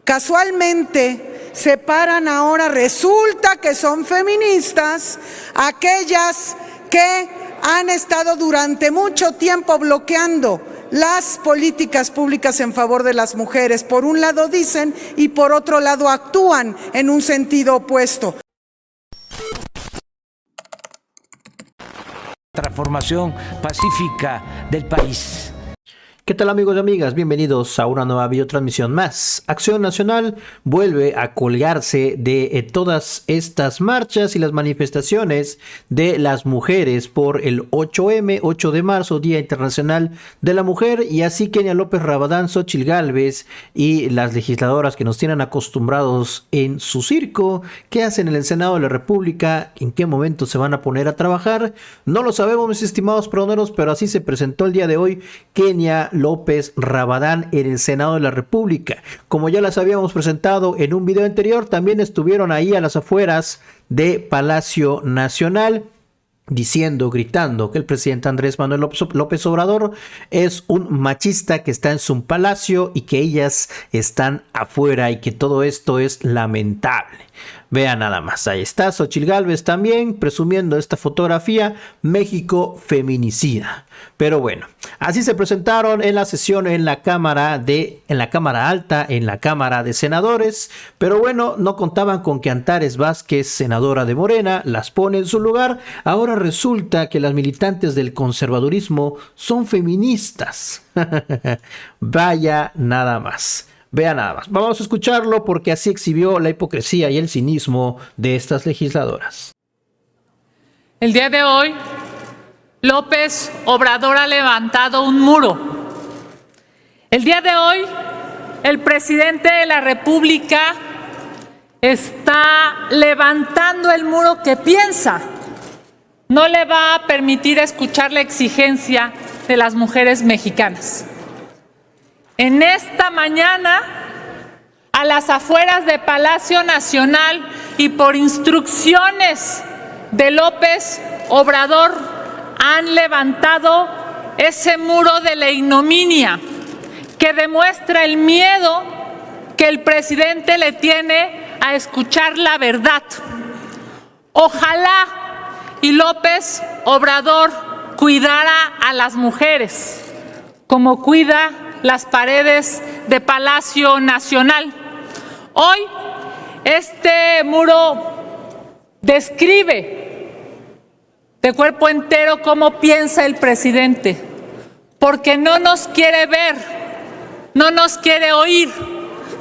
Casualmente, separan ahora, resulta que son feministas, aquellas que han estado durante mucho tiempo bloqueando las políticas públicas en favor de las mujeres. Por un lado dicen y por otro lado actúan en un sentido opuesto. Transformación pacífica del país. ¿Qué tal, amigos y amigas? Bienvenidos a una nueva videotransmisión más. Acción Nacional vuelve a colgarse de todas estas marchas y las manifestaciones de las mujeres por el 8M, 8 de marzo, Día Internacional de la Mujer, y así Kenia López Rabadán, Xóchitl Gálvez y las legisladoras que nos tienen acostumbrados en su circo. ¿Qué hacen en el Senado de la República? ¿En qué momento se van a poner a trabajar? No lo sabemos, mis estimados proneros, pero así se presentó el día de hoy Kenia López Rabadán en el Senado de la República. Como ya las habíamos presentado en un video anterior, también estuvieron ahí a las afueras de Palacio Nacional diciendo, gritando que el presidente Andrés Manuel López Obrador es un machista que está en su palacio y que ellas están afuera y que todo esto es lamentable. Vean nada más, ahí está Xóchitl Gálvez también presumiendo esta fotografía, México feminicida. Pero bueno, así se presentaron en la sesión en la Cámara Alta, en la Cámara de Senadores. Pero bueno, no contaban con que Antares Vázquez, senadora de Morena, las pone en su lugar. Ahora resulta que las militantes del conservadurismo son feministas. Vaya nada más. Vean nada más. Vamos a escucharlo porque así exhibió la hipocresía y el cinismo de estas legisladoras. El día de hoy, López Obrador ha levantado un muro. El día de hoy, el presidente de la República está levantando el muro que piensa no le va a permitir escuchar la exigencia de las mujeres mexicanas. En esta mañana, a las afueras de Palacio Nacional y por instrucciones de López Obrador, han levantado ese muro de la ignominia que demuestra el miedo que el presidente le tiene a escuchar la verdad. Ojalá y López Obrador cuidara a las mujeres como cuida las paredes de Palacio Nacional. Hoy este muro describe de cuerpo entero cómo piensa el presidente, porque no nos quiere ver, no nos quiere oír,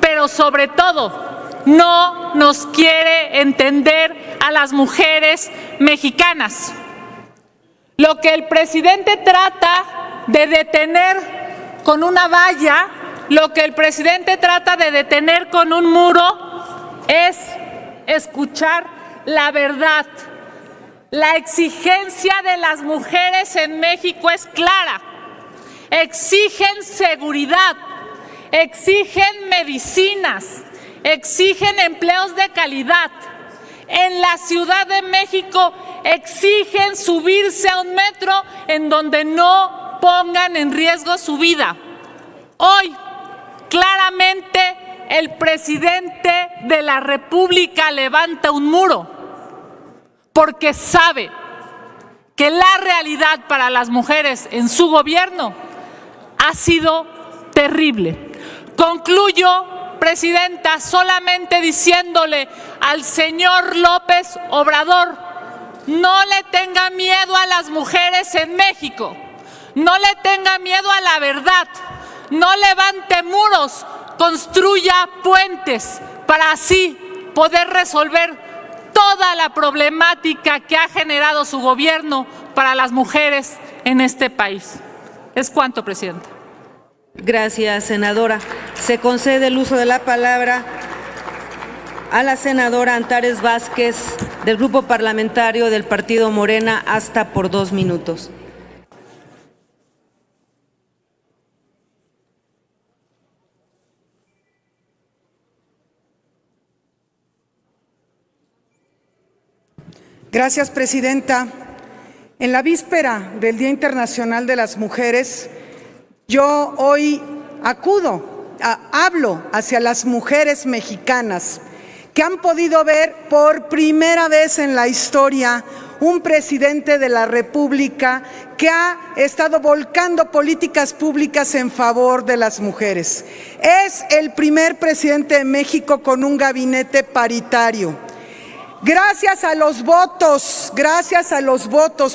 pero sobre todo no nos quiere entender a las mujeres mexicanas. Lo que el presidente trata de detener con una valla, lo que el presidente trata de detener con un muro es escuchar la verdad. La exigencia de las mujeres en México es clara. Exigen seguridad, exigen medicinas, exigen empleos de calidad. En la Ciudad de México exigen subirse a un metro en donde no pongan en riesgo su vida. Hoy, claramente, el presidente de la República levanta un muro porque sabe que la realidad para las mujeres en su gobierno ha sido terrible. Concluyo, presidenta, solamente diciéndole al señor López Obrador, no le tenga miedo a las mujeres en México. No le tenga miedo a la verdad, no levante muros, construya puentes para así poder resolver toda la problemática que ha generado su gobierno para las mujeres en este país. Es cuanto, presidenta. Gracias, senadora. Se concede el uso de la palabra a la senadora Antares Vázquez del Grupo Parlamentario del Partido Morena hasta por 2 minutos. Gracias, presidenta. En la víspera del Día Internacional de las Mujeres, yo hoy acudo hablo hacia las mujeres mexicanas que han podido ver por primera vez en la historia un presidente de la República que ha estado volcando políticas públicas en favor de las mujeres. Es el primer presidente de México con un gabinete paritario. Gracias a los votos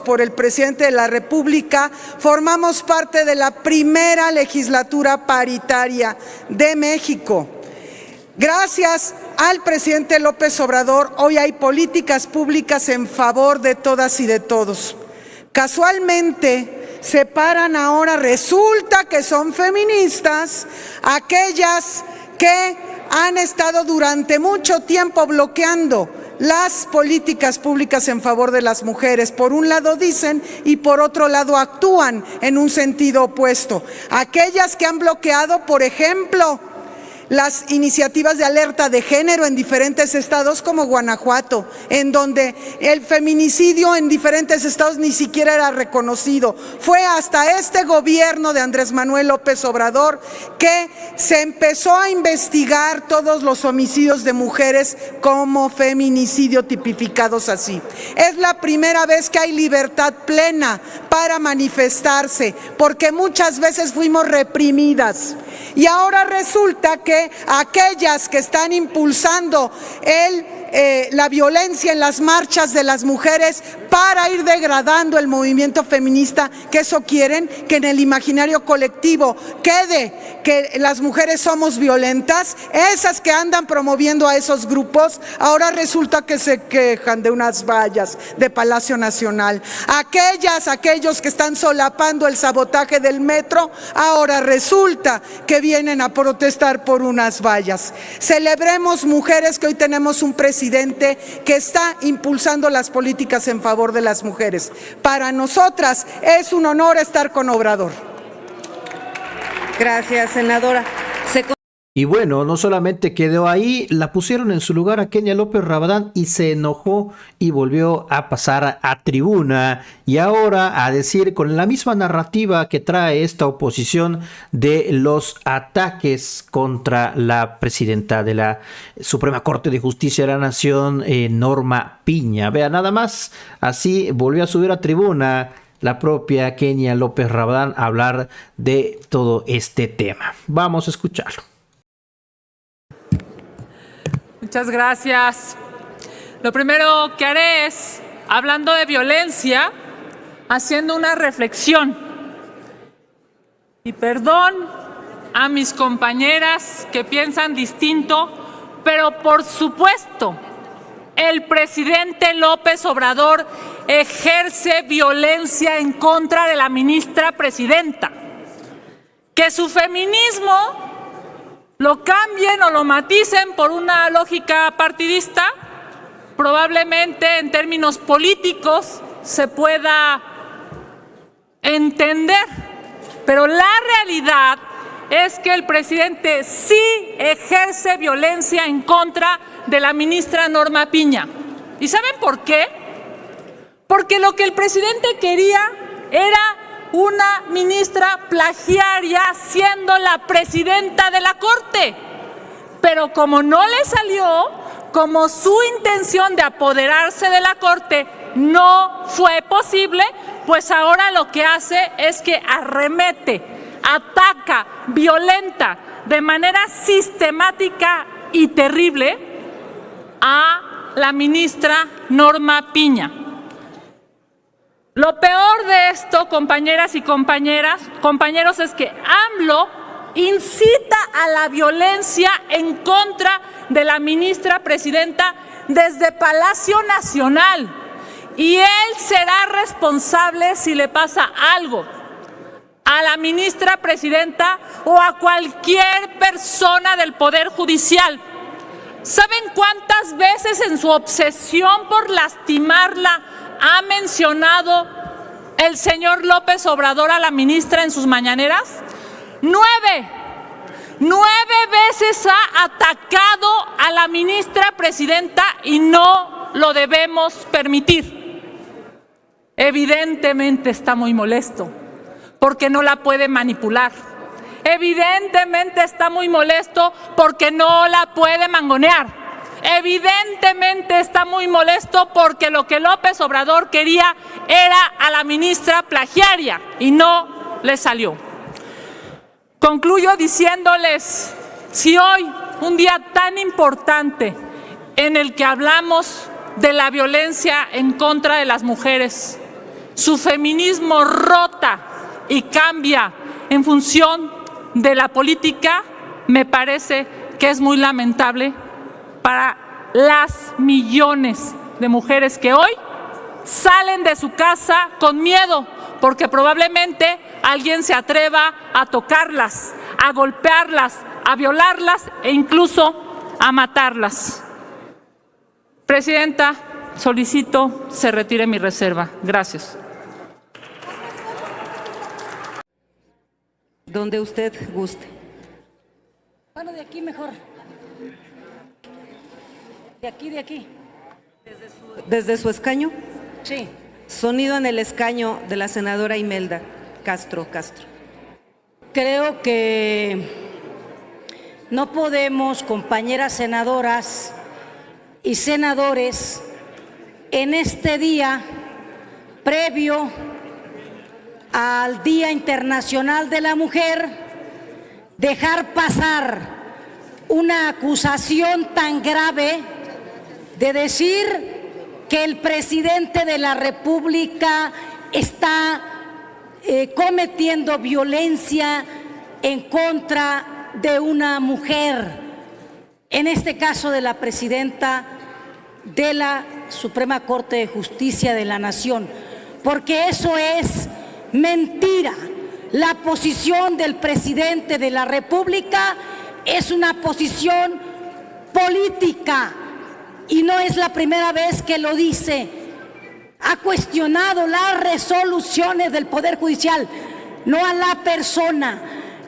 por el presidente de la República, formamos parte de la primera legislatura paritaria de México. Gracias al presidente López Obrador, hoy hay políticas públicas en favor de todas y de todos. Casualmente, separan ahora, resulta que son feministas, aquellas que han estado durante mucho tiempo bloqueando las políticas públicas en favor de las mujeres. Por un lado dicen y por otro lado actúan en un sentido opuesto. Aquellas que han bloqueado, por ejemplo, las iniciativas de alerta de género en diferentes estados como Guanajuato, en donde el feminicidio en diferentes estados ni siquiera era reconocido. Fue hasta este gobierno de Andrés Manuel López Obrador que se empezó a investigar todos los homicidios de mujeres como feminicidio tipificados así. Es la primera vez que hay libertad plena para manifestarse, porque muchas veces fuimos reprimidas. Y ahora resulta que aquellas que están impulsando la violencia en las marchas de las mujeres para ir degradando el movimiento feminista, que eso quieren, que en el imaginario colectivo quede que las mujeres somos violentas, esas que andan promoviendo a esos grupos, ahora resulta que se quejan de unas vallas de Palacio Nacional. Aquellos que están solapando el sabotaje del metro, ahora resulta que vienen a protestar por unas vallas. Celebremos, mujeres, que hoy tenemos un presidente que está impulsando las políticas en favor de las mujeres. Para nosotras es un honor estar con Obrador. Gracias, senadora. Y bueno, no solamente quedó ahí, la pusieron en su lugar a Kenia López Rabadán y se enojó y volvió a pasar a tribuna y ahora a decir con la misma narrativa que trae esta oposición de los ataques contra la presidenta de la Suprema Corte de Justicia de la Nación, Norma Piña. Vea, nada más, así volvió a subir a tribuna la propia Kenia López Rabadán a hablar de todo este tema. Vamos a escucharlo. Muchas gracias. Lo primero que haré es, hablando de violencia, haciendo una reflexión. Y perdón a mis compañeras que piensan distinto, pero por supuesto, el presidente López Obrador ejerce violencia en contra de la ministra presidenta. Que su feminismo lo cambien o lo maticen por una lógica partidista, probablemente en términos políticos se pueda entender, pero la realidad es que el presidente sí ejerce violencia en contra de la ministra Norma Piña. ¿Y saben por qué? Porque lo que el presidente quería era una ministra plagiaria siendo la presidenta de la Corte. Pero como no le salió, como su intención de apoderarse de la Corte no fue posible, pues ahora lo que hace es que arremete, ataca, violenta de manera sistemática y terrible a la ministra Norma Piña. Lo peor de esto, compañeras y compañeros, es que AMLO incita a la violencia en contra de la ministra presidenta desde Palacio Nacional. Y él será responsable si le pasa algo a la ministra presidenta o a cualquier persona del Poder Judicial. ¿Saben cuántas veces en su obsesión por lastimarla ha mencionado el señor López Obrador a la ministra en sus mañaneras? 9 veces ha atacado a la ministra presidenta y no lo debemos permitir. Evidentemente está muy molesto porque no la puede manipular. Evidentemente está muy molesto porque no la puede mangonear. Evidentemente está muy molesto porque lo que López Obrador quería era a la ministra plagiaria y no le salió. Concluyo diciéndoles, si hoy, un día tan importante en el que hablamos de la violencia en contra de las mujeres, su feminismo rota y cambia en función de la política, me parece que es muy lamentable para las millones de mujeres que hoy salen de su casa con miedo, porque probablemente alguien se atreva a tocarlas, a golpearlas, a violarlas e incluso a matarlas. Presidenta, solicito se retire mi reserva. Gracias. Donde usted guste. Bueno, de aquí mejor. De aquí. Desde su escaño. Sí. Sonido en el escaño de la senadora Imelda Castro. Creo que no podemos, compañeras senadoras y senadores, en este día previo al Día Internacional de la Mujer, dejar pasar una acusación tan grave de decir que el presidente de la República está cometiendo violencia en contra de una mujer, en este caso de la presidenta de la Suprema Corte de Justicia de la Nación, porque eso es mentira. La posición del presidente de la República es una posición política y no es la primera vez que lo dice. Ha cuestionado las resoluciones del Poder Judicial, no a la persona,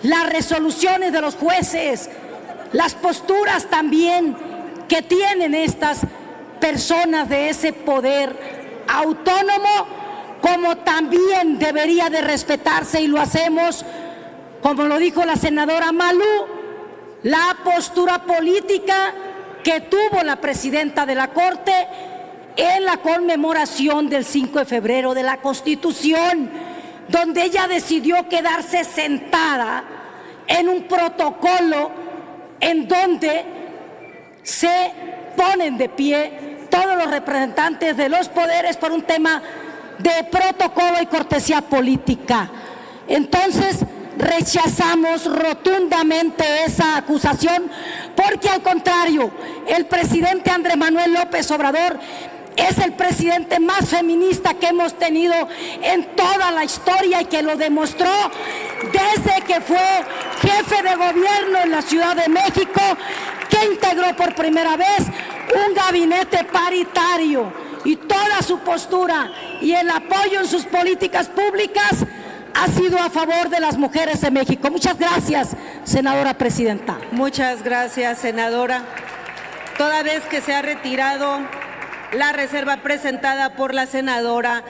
las resoluciones de los jueces, las posturas también que tienen estas personas de ese poder autónomo, como también debería de respetarse, y lo hacemos, como lo dijo la senadora Malú, la postura política que tuvo la presidenta de la Corte en la conmemoración del 5 de febrero de la Constitución, donde ella decidió quedarse sentada en un protocolo en donde se ponen de pie todos los representantes de los poderes por un tema de protocolo y cortesía política. Entonces, rechazamos rotundamente esa acusación, porque al contrario, el presidente Andrés Manuel López Obrador es el presidente más feminista que hemos tenido en toda la historia, y que lo demostró desde que fue jefe de gobierno en la Ciudad de México, que integró por primera vez un gabinete paritario, y toda su postura y el apoyo en sus políticas públicas ha sido a favor de las mujeres de México. Muchas gracias, senadora presidenta. Muchas gracias, senadora. Toda vez que se ha retirado la reserva presentada por la senadora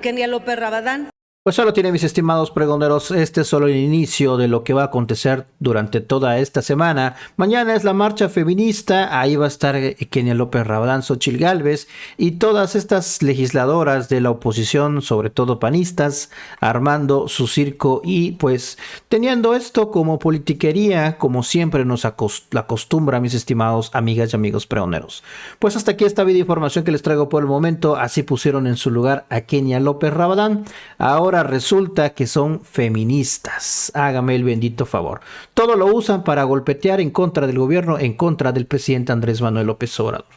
Kenia López Rabadán. Pues solo tiene, mis estimados pregoneros, este es solo el inicio de lo que va a acontecer durante toda esta semana. Mañana es la marcha feminista, ahí va a estar Kenia López Rabadán, Xóchitl Gálvez y todas estas legisladoras de la oposición, sobre todo panistas, armando su circo y pues teniendo esto como politiquería, como siempre nos acostumbra, mis estimados amigas y amigos pregoneros. Pues hasta aquí esta videoinformación que les traigo por el momento. Así pusieron en su lugar a Kenia López Rabadán. Ahora resulta que son feministas. Hágame el bendito favor. Todo lo usan para golpetear en contra del gobierno, en contra del presidente Andrés Manuel López Obrador.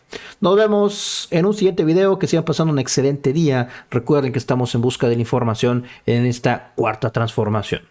Nos vemos en un siguiente video. Que sigan pasando un excelente día. Recuerden que estamos en busca de la información en esta cuarta transformación.